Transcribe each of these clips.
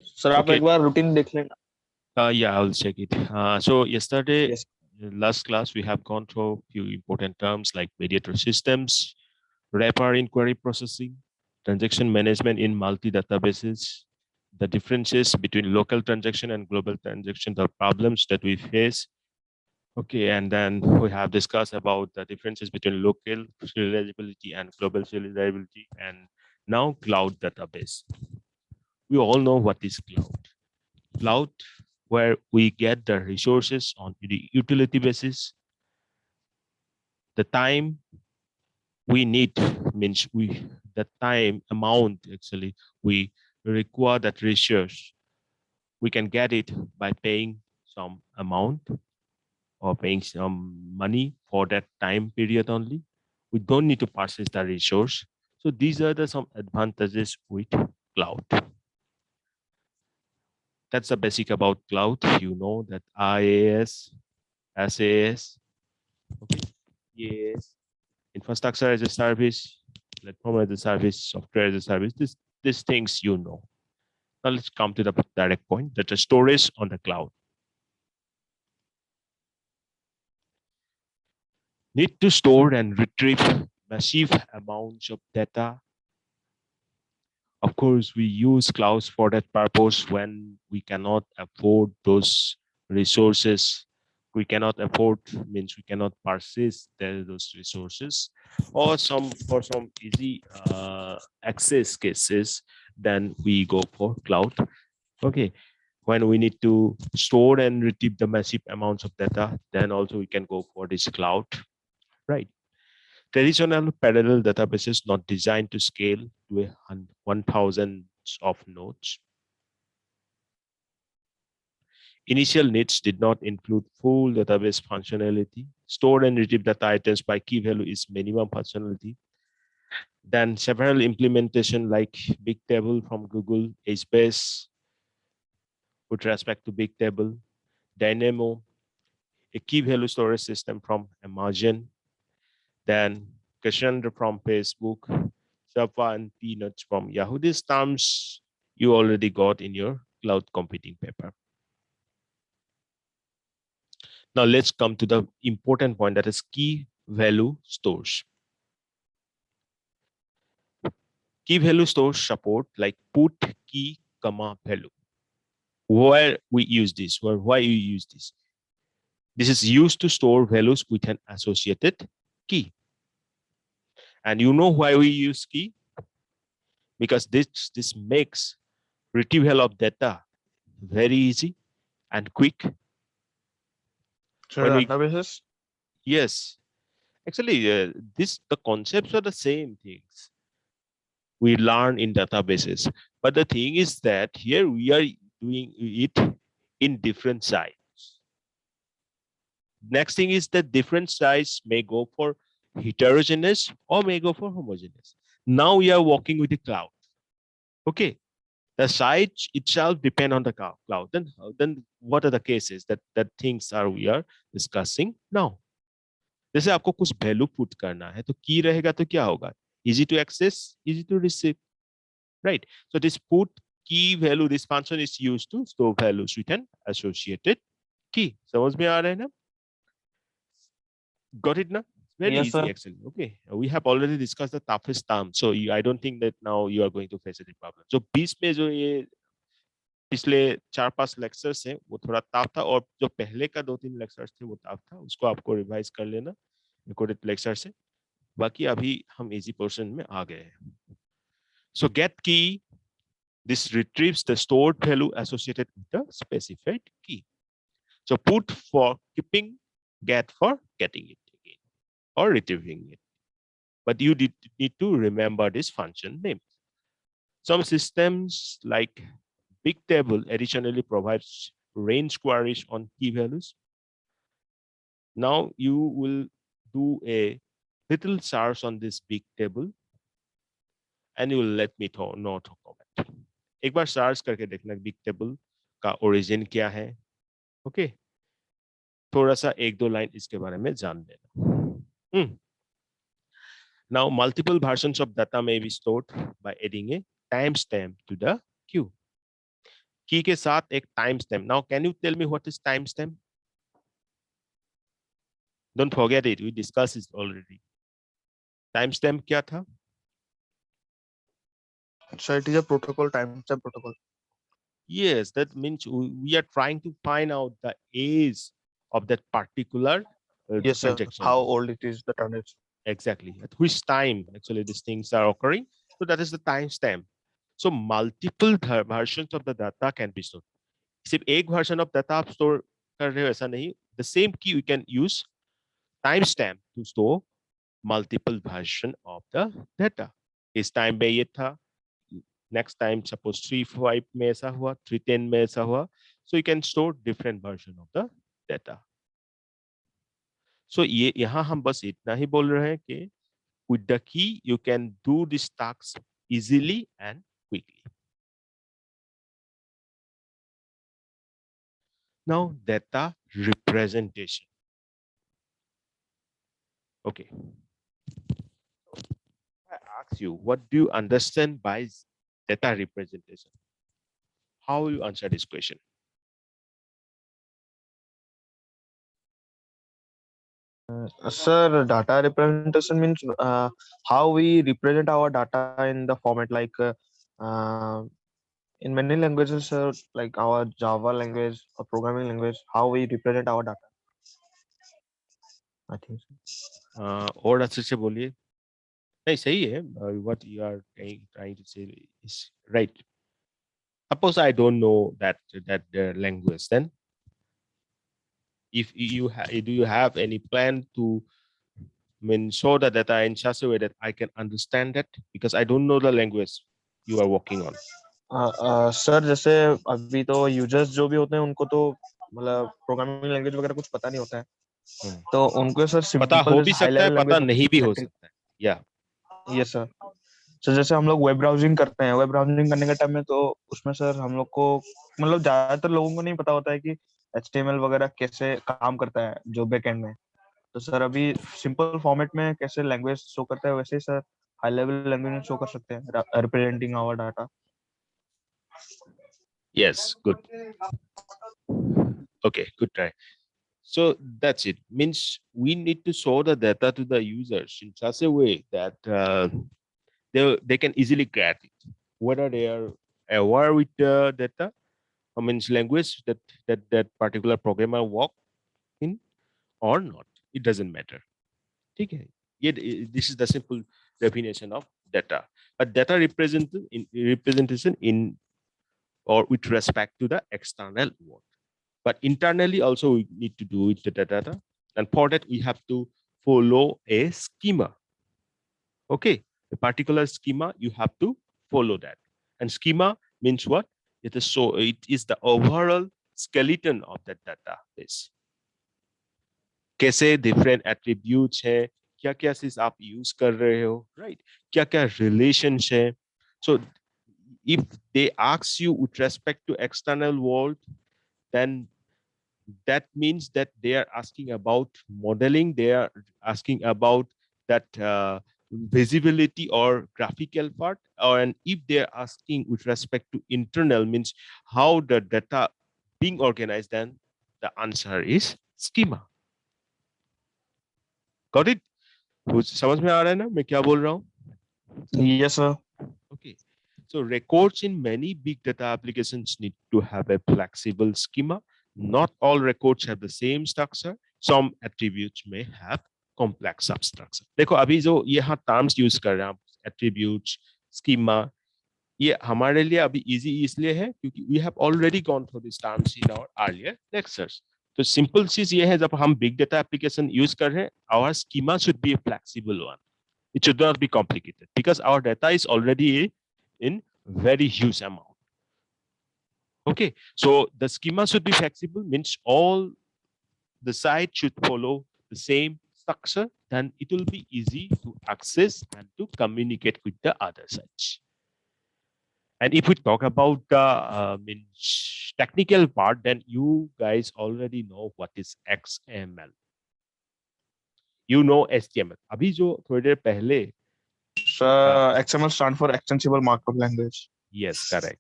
Sir आप Okay, एक बार routine देख लेना. yeah, I'll check it. So yesterday, Yes. last class, we have gone through a few important terms like mediator systems, wrapper inquiry processing, transaction management in multi-databases, the differences between local transaction and global transaction, the problems that we face. Okay, and then we have discussed about the differences between local serializability and global serializability, and now cloud database. We all know what is cloud. Cloud, where we get the resources on the utility basis. The time we need means the time amount actually we require that resource. We can get it by paying some amount or paying some money for that time period only. We don't need to purchase the resource. So these are the some advantages with cloud. That's the basic about cloud. You know that IaaS, SaaS, okay, yes, infrastructure as a service, platform as a service, software as a service. These things you know. Now let's come to the direct point. That the storage on the cloud. Need to store and retrieve massive amounts of data. Of course, we use clouds for that purpose when we cannot afford those resources. We cannot afford means we cannot purchase those resources, or some for some easy access cases. Then we go for cloud. Okay, when we need to store and retrieve the massive amounts of data, then also we can go for this cloud, right? Traditional parallel databases not designed to scale to 1,000 of nodes. Initial needs did not include full database functionality. Store and retrieve data items by key value is minimum functionality. Then several implementation like Bigtable from Google, HBase with respect to Bigtable, Dynamo, a key value storage system from Amazon, then Cassandra from Facebook, Java and Peanuts from Yahoo. These terms you already got in your cloud computing paper. Now let's come to the important point, that is key value stores. Key value stores support like put key comma value. Where we use this, or why you use this? This is used to store values with an associated key. And you know why we use key? Because this makes retrieval of data very easy and quick. Sir When we databases. yes, actually, this the concepts are the same things we learn in databases, but the thing is that here we are doing it in different sites. Next thing is that different sites may go for heterogeneous or may go for homogeneous. Now we are working with the cloud. Okay, the site itself depend on the cloud. Then what are the cases that things are we are discussing now? जैसे आपको कुछ value put करना है तो की रहेगा तो क्या होगा, easy to access, easy to receive, right? So this put key value, this function is used to store values with an associated key. समझ में आ रहा है ना? Got it now? Very Yes easy sir. actually. Okay, we have already discussed the toughest term, so I don't think that now you are going to face any problem. So 20 में जो ये पिछले 4-5 lectures हैं वो थोड़ा tough था, और जो पहले का 2-3 लेक्चर्स थे वो टफ था, उसको आपको रिवाइज कर लेना रिकॉर्डेड लेक्चर से. बाकी अभी हम इजी पोर्शन में आ गए हैं. So get key, this retrieves the stored value associated with the specified key. So put for keeping, get for getting it again or retrieving it. But you need to remember this function name. Some systems like Bigtable additionally provides range queries on key values. Now you will do a little search on this Bigtable and you will let me know to comment. एक बार search करके देखना Bigtable का origin क्या है. Okay, थोड़ा सा 1-2 line इसके बारे में जान लेना. Now multiple versions of data may be stored by adding a timestamp to the queue. की के साथ एक timestamp. Now, can you tell me what is timestamp? Don't forget it. We discussed it already. Timestamp क्या था? So it is a protocol, timestamp protocol. Yes, that means we are trying to find out the age of that particular Yes, sir. transaction. How old it is, the transaction. Exactly. At which time actually these things are occurring. So that is the timestamp. So multiple versions of the data can be stored. सिर्फ एक version of data आप store कर रहे हो ऐसा नहीं. The same key you can use timestamp to store multiple version of the data. इस time पे ये था. Next time suppose 3.5 में ऐसा हुआ, 3.10 में ऐसा हुआ. So you can store different version of the data. So ये यहाँ हम बस इतना ही बोल रहे हैं कि with the key you can do these tasks easily and quickly. Now data representation. Okay. I ask you, what do you understand by data representation? How will you answer this question? Sir, data representation means how we represent our data in the format like in many languages, sir, like our Java language or programming language, how we represent our data. I think so. और अच्छे से बोलिए. नहीं सही है. What you are trying to say is right. Suppose I don't know that language, then if you do you have any plan to show the data in such a way that I can understand that, because I don't know the language you are working on. Sir जैसे अभी तो users जो भी होते हैं उनको तो मतलब प्रोग्रामिंग लैंग्वेज वगैरह कुछ पता नहीं होता है, तो उनको सर पता सिंपल हो भी जैसे हाई सकता है, लेवल पता लैंग्वेज नहीं भी हो सेंट्रिक. सकता है. या यस सर. सर जैसे हम लोग वेब ब्राउजिंग करते हैं, वेब ब्राउजिंग करने के टाइम में तो उसमें सर हम लोग को मतलब ज्यादातर लोगों को नहीं पता होता है कि HTML वगैरह कैसे काम करता है जो बैकएंड में. तो सर अभी सिंपल फॉर्मेट में कैसे लैंग्वेज शो करता है वैसे ही सर हाई लेवल लैंग्वेज में शो कर सकते हैं representing our data. yes, good. Okay, good try. So that's it. Means we need to show the data to the users in such a way that they can easily get it, whether they are aware with the data, or means language that particular programmer work in or not. It doesn't matter. Okay. Yet this is the simple definition of data. But data representation in or with respect to the external world. But internally also we need to do with the data. And for that we have to follow a schema. Okay, a particular schema, you have to follow that. And schema means what? It is the overall skeleton of that database. कैसे different attributes है, क्या क्या चीज आप use कर रहे हो, right? क्या क्या relations है. So if they ask you with respect to external world, then that means that they are asking about modeling, they are asking about that visibility or graphical part, and if they are asking with respect to internal, means how the data being organized, then the answer is schema. Got it? समझ में आ रहा है ना मैं क्या बोल रहा हूँ? Yes sir. Okay. So records in many big data applications need to have a flexible schema. Not all records have the same structure. Some attributes may have complex substructure. देखो अभी जो यहाँ terms use कर रहे हैं, attributes, schema, ये हमारे लिए अभी easy इसलिए है क्योंकि we have already gone through these terms in our earlier lectures. तो simple चीज ये है, जब हम big data application use कर रहे हैं, our schema should be a flexible one. It should not be complicated because our data is already in very huge amount. Okay, so the schema should be flexible, means all the site should follow the same structure, then it will be easy to access and to communicate with the other sites. And if we talk about the means technical part, then you guys already know what is XML. You know HTML. अभी जो थोड़ी देर पहले XML stand for extensible markup language. Yes, correct.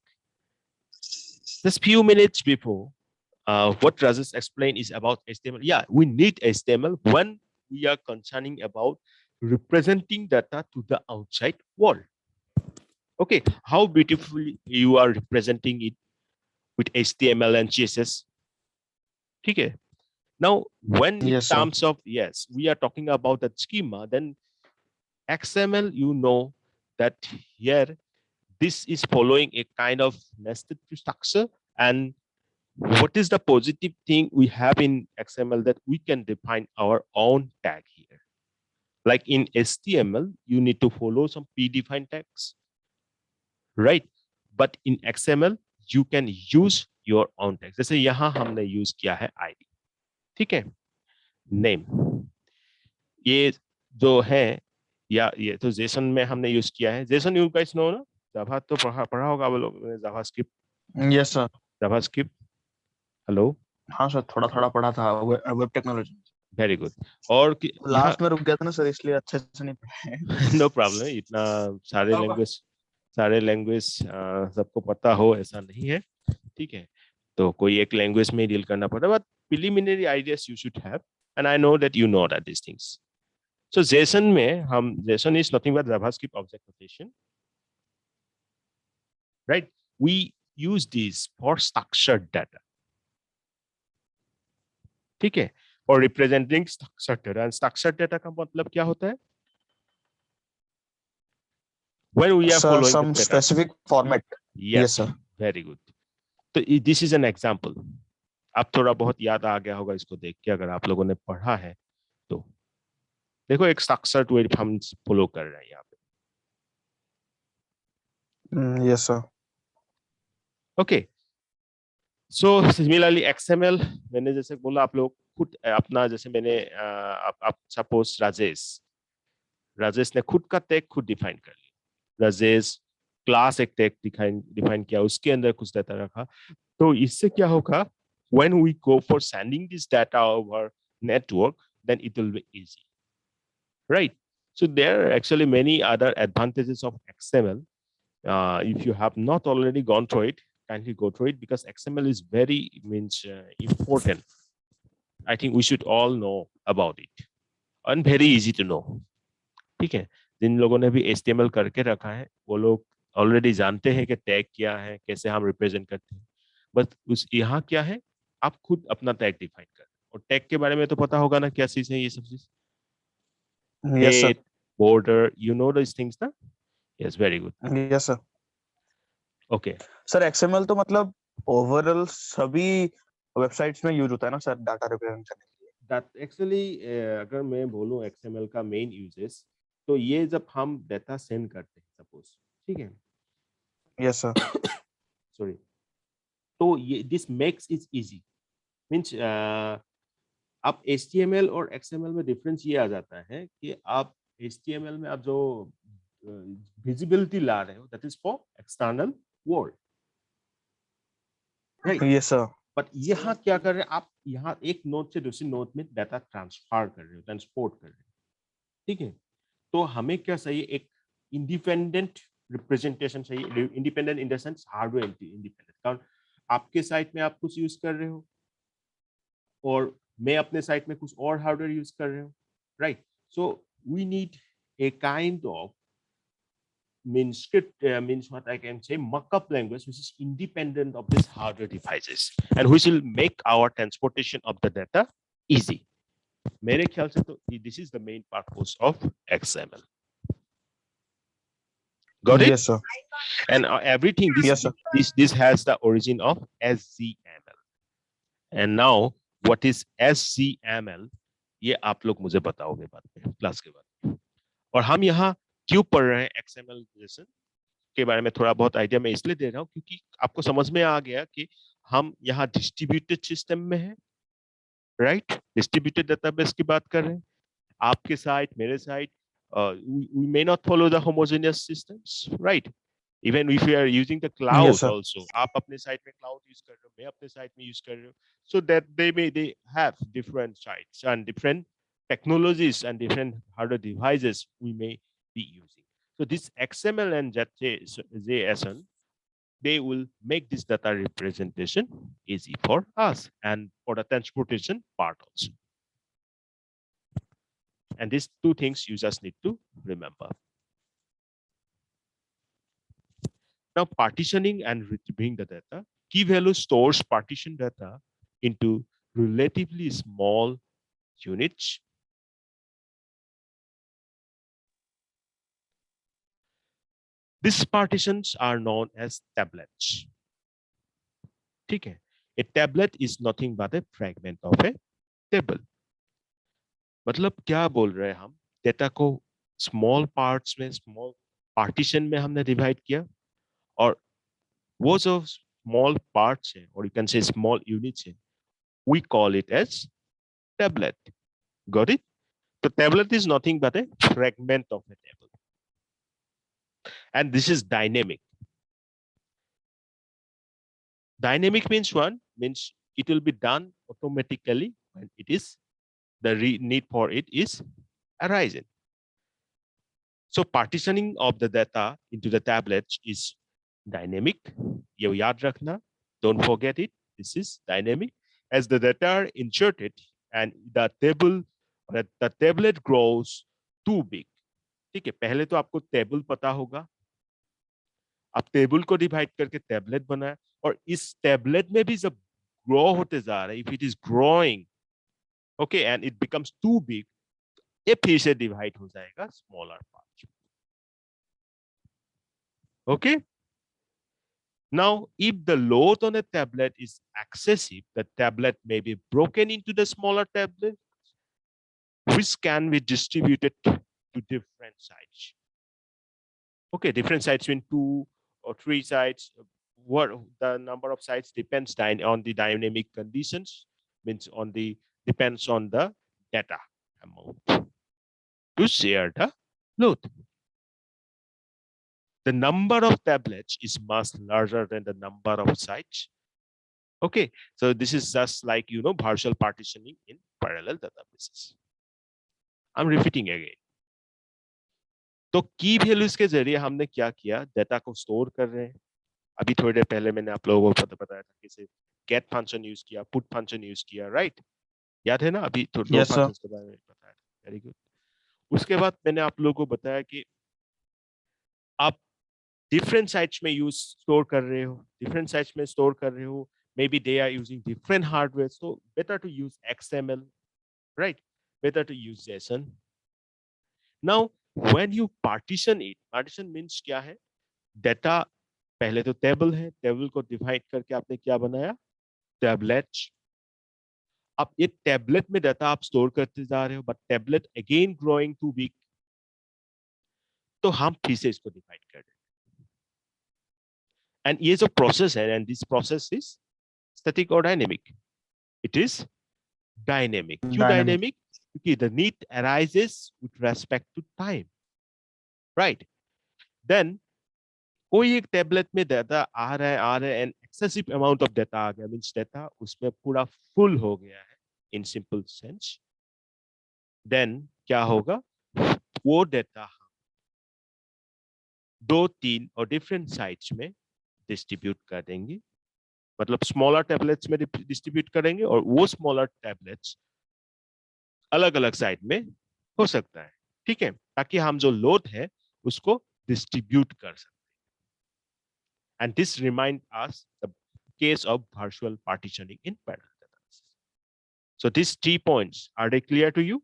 Just few minutes before, what Rajesh explained is about HTML. Yeah, we need HTML when we are concerning about representing data to the outside world. Okay, how beautifully you are representing it with HTML and CSS. Okay. Now, when in Yes, sir. terms of, yes, we are talking about the schema, then XML, you know that here, this is following a kind of nested structure. And what is the positive thing we have in XML that we can define our own tag here? Like in HTML, you need to follow some predefined tags, right? But in XML, you can use your own tags. जैसे यहाँ हमने use किया है ID, ठीक है? Name. ये जो है या ये तो जेसन में हमने यूज किया है. जेसन यू गाइस नो ना, जावा तो पढ़ा होगा वो लोग ने, JavaScript. Yes sir. JavaScript, hello. हाँ सर, थोड़ा थोड़ा पढ़ा था वेब टेक्नोलॉजी. Very good. और लास्ट में रुक गया था ना सर, इसलिए अच्छे से नहीं पढ़ा. No problem. इतना सारे लैंग्वेज सबको पता हो ऐसा नहीं है, ठीक है? तो कोई एक लैंग्वेज में डील करना पड़ता है, but preliminary ideas you should have, and I know that you know that this things. So JSON में हम, JSON is nothing but JavaScript object notation, right? We use this for structured data, ठीक है? और representing structured data. And structured data का मतलब क्या होता है? When we are following some the data. specific format. Yes sir. Very good. तो this is an example. आप थोड़ा बहुत याद आ गया होगा इसको देख के, अगर आप लोगों ने पढ़ा है तो. देखो एक structured way हम follow कर रहे हैं यहाँ पे. Yes sir. Okay. So similarly XML, मैंने जैसे बोला, आप लोग खुद अपना, जैसे मैंने आप सपोज राजेश ने खुद का टैग खुद डिफाइन कर लिया. राजेश क्लास एक टैग डिफाइन किया, उसके अंदर कुछ डाटा रखा. तो इससे क्या होगा, when we go for sending this data over network, then it will be easy, right? So there are actually many other advantages of XML. If you have not already gone through it, kindly go through it, because XML is very important. I think we should all know about it, and very easy to know. ठीक है? जिन लोगों ने भी HTML करके रखा है वो लोग ऑलरेडी जानते हैं कि टैग क्या है, कैसे हम रिप्रेजेंट करते हैं. बस उस यहाँ क्या है, आप खुद अपना टैग डिफाइन कर. और टैग के बारे में तो पता होगा ना, क्या चीज है ये सब चीज. Yes sir. Border, you know these things ना? Yes, very good. Yes sir. Okay. Sir XML तो मतलब ओवरऑल सभी वेबसाइट्स में यूज होता है ना सर, डाटा रिप्रेजेंट करने के लिए. That actually, अगर मैं बोलूं XML का मेन यूजेस, तो ये जब हम डाटा सेंड करते हैं सपोज, ठीक है? Yes sir. सॉरी. तो ये this makes it easy. Means आप HTML और XML में डिफरेंस ये आ जाता है कि आप HTML में आप जो विजिबिलिटी ला रहे हो, that is for external world, right? Yes sir. But यहाँ क्या कर रहे हैं आप, यहाँ एक नोड से दूसरी नोड में डाटा ट्रांसफर कर रहे हो, ट्रांसपोर्ट कर रहे हो, ठीक है? तो हमें क्या चाहिए, एक इंडिपेंडेंट रिप्रेजेंटेशन चाहिए. Independent in the sense hardware independent. कारण आपके साइट में आप कुछ यूज कर रहे हो और मैं अपने साइट में कुछ और हार्डवेयर यूज कर रहे हो, right? So we need a kind of means what I can say, markup language which is independent of these hardware devices and which will make our transportation of the data easy. मेरे ख्याल से तो this is the main purpose of XML. Got it? Yes sir. And everything this has the origin of SZML. And now what is SZML? ये आप लोग मुझे बताओगे बाद में, क्लास के बाद. और हम यहाँ क्यों पढ़ रहे हैं XML JSON के बारे में थोड़ा बहुत आइडिया मैं इसलिए दे रहा हूँ क्योंकि आपको समझ में आ गया कि हम यहाँ डिस्ट्रीब्यूटेड सिस्टम में है, राइट? डिस्ट्रीब्यूटेड डेटाबेस की बात कर रहे हैं. आपके साइट, मेरे site, we may not follow the homogeneous systems, right? Even if you are using the cloud, yes, also, आप अपने साइट में cloud use कर रहे हो, मैं अपने साइट में use कर रहा हूँ, so that they have different sites and different technologies and different hardware devices we may be using. So this XML and JSON, they will make this data representation easy for us and for the transportation part also. And these two things you just need to remember. Now, partitioning and retrieving the data. Key value stores partition data into relatively small units. These partitions are known as tablets. ठीक है? A tablet is nothing but a fragment of a table. मतलब क्या बोल रहे हैं हम? Data को small parts में, स्मॉल पार्टीशन में हमने डिवाइड किया और वो जो स्मॉल पार्ट्स हैं और you can say small units हैं, we call it as tablet. Got it? So tablet is nothing but a fragment of a table. And this is dynamic. Dynamic means one, means it will be done automatically when it is, the need for it is arising. So partitioning of the data into the tablets is dynamic. ये याद रखना, don't forget it. This is dynamic. As the data are inserted and the tablet grows too big. ठीक है, पहले तो आपको table पता होगा. आप टेबल को डिवाइड करके टेबलेट बनाया और इस टेबलेट में भी जब ग्रो होते जा रहा है, if it is growing, okay, and it becomes too big, ये फिर से डिवाइड हो जाएगा smaller part. Okay. Now, if the load on a tablet is excessive, the tablet may be broken into the smaller tablets, which can be distributed to different sites. Okay, different sites mean 2 or 3 sites. What the number of sites depends on the dynamic conditions, means depends on the data amount to share the load. The number of tablets is much larger than the number of sites. Okay, so this is just like, partial partitioning in parallel databases. I'm repeating again. तो की values के जरिए हमने क्या किया, data को store कर रहे हैं. अभी थोड़ी देर पहले मैंने आप लोगों को बताया था कैसे गेट फंक्शन यूज किया, पुट फंक्शन यूज किया, राइट? याद है ना? अभी तो दो फंक्शंस के बारे में बताया था. Very good. उसके बाद मैंने आप लोगों को बताया कि आप different sites में यूज स्टोर कर रहे हो, different sites में स्टोर कर रहे हो, maybe they are using different hardware, so better to use XML, right? Better to use JSON. Now when you partition it, partition means क्या है? Data पहले तो टेबल है, टेबल को डिवाइड करके आपने क्या बनाया? टैबलेट्स. अब ये टैबलेट में डाटा आप स्टोर करते जा रहे हो, but tablet again growing too big, तो हम फिर से इसको डिवाइड कर दें. And ये जो प्रोसेस है, and this process is static or dynamic? It is dynamic. क्यों dynamic? क्योंकि the need arises with respect to time, right? Then कोई एक टेबलेट में डाटा आ रहा है and excessive amount of data आ गया, means data उसमें पूरा full हो गया है in simple sense. Then क्या होगा? वो डाटा 2-3 और different sites में डिस्ट्रीब्यूट कर देंगे, मतलब स्मॉलर टैबलेट्स में डिस्ट्रीब्यूट करेंगे और वो स्मॉलर टैबलेट्स अलग अलग साइट में हो सकता है. ठीक है, ताकि हम जो लोड है उसको डिस्ट्रीब्यूट कर सकते. And this remind us the case of virtual partitioning in parallel databases. So these 3 points, are they clear to you?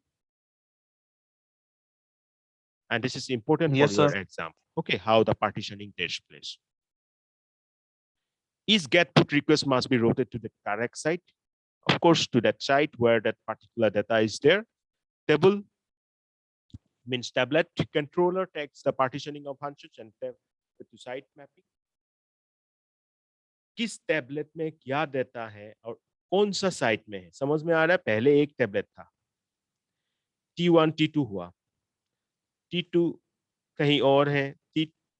And this is important for your exam. Okay, how the partitioning takes place. Each get put request must be routed to the correct site. Of course, to that site where that particular data is there. Table means tablet. Controller takes the partitioning of functions and to site mapping. किस tablet में क्या data है और कौन सा site में है, समझ में आ रहा है? पहले एक टेबलेट था, T1 T2 हुआ, T2 कहीं और है,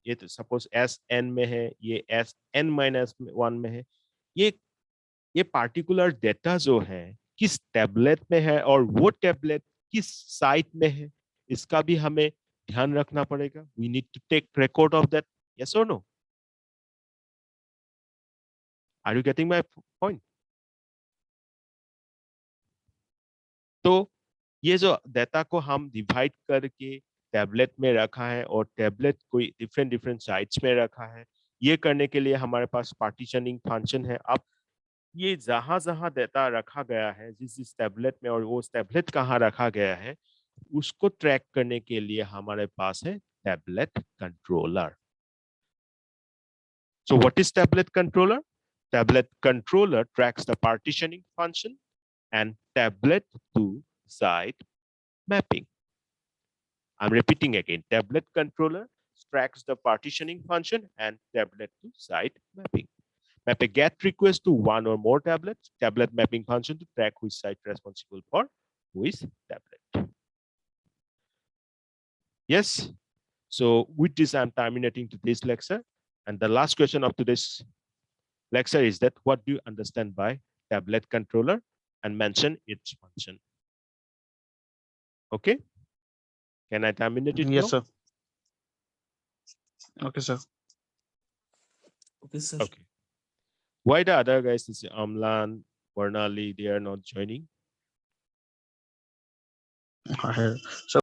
ये तो सपोज SN में है, ये SN-1 में है. ये पार्टिकुलर डेटा जो है किस टैबलेट में है और वो टैबलेट किस साइट में है, इसका भी हमें ध्यान रखना पड़ेगा. We need to take record of that. Yes or no? Are you getting my point? तो ये जो डेटा को हम डिवाइड करके टैबलेट में रखा है और टैबलेट कोई डिफरेंट साइट्स में रखा है, ये करने के लिए हमारे पास पार्टीशनिंग फंक्शन है। अब ये जहां जहां डेटा रखा गया है, जिस टैबलेट में, और वो टैबलेट कहाँ रखा गया है, उसको ट्रैक करने के लिए हमारे पास है tablet controller. So what is tablet controller? Tablet controller tracks the partitioning function and tablet to site mapping. I'm repeating again. Tablet controller tracks the partitioning function and tablet to site mapping. Map a GET request to one or more tablets. Tablet mapping function to track which site responsible for which tablet. Yes. So with this, I'm terminating today's lecture. And the last question of today's lecture is that what do you understand by tablet controller, and mention its function? Okay. Can I terminate it Yes, now? sir. Okay, sir. Okay, sir. Okay. Why the other guys, this Amlan, Varnali, they are not joining? So